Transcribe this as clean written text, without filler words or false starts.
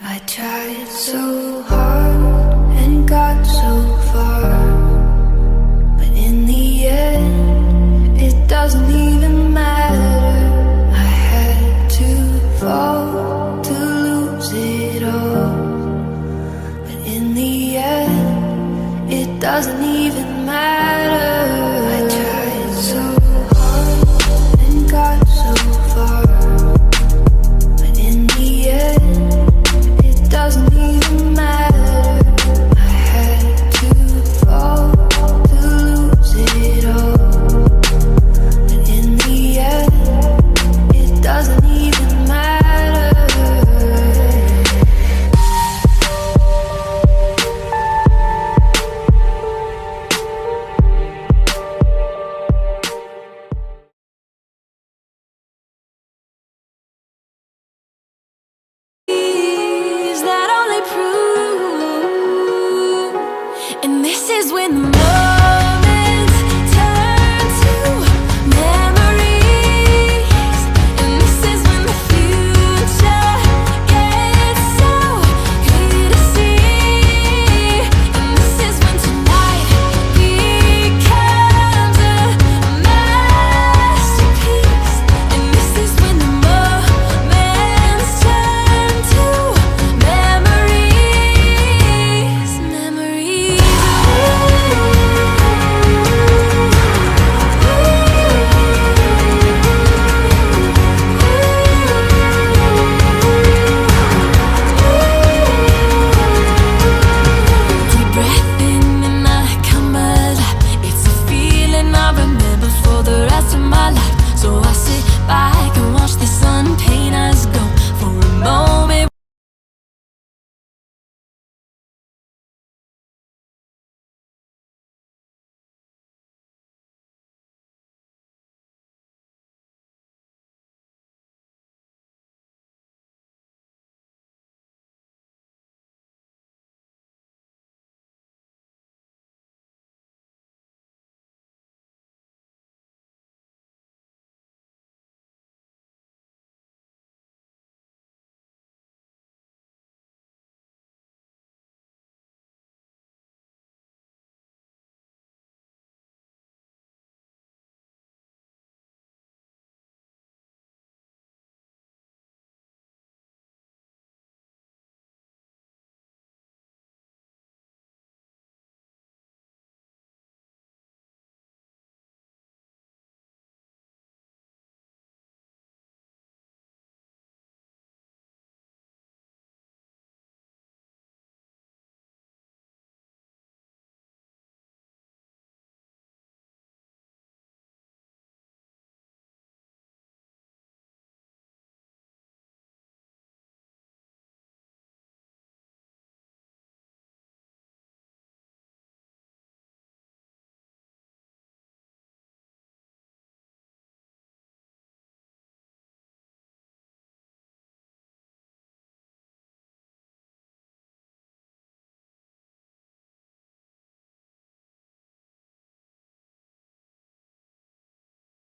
I tried so hard and got so far, but in the end, it doesn't even matter. I had to fall to lose it all, but in the end, it doesn't even matter. I tried so hard and got so far, but in the end, it doesn't even matter. I had to fall to lose it all, but in the end, it doesn't even matter. That only prove, and this is when the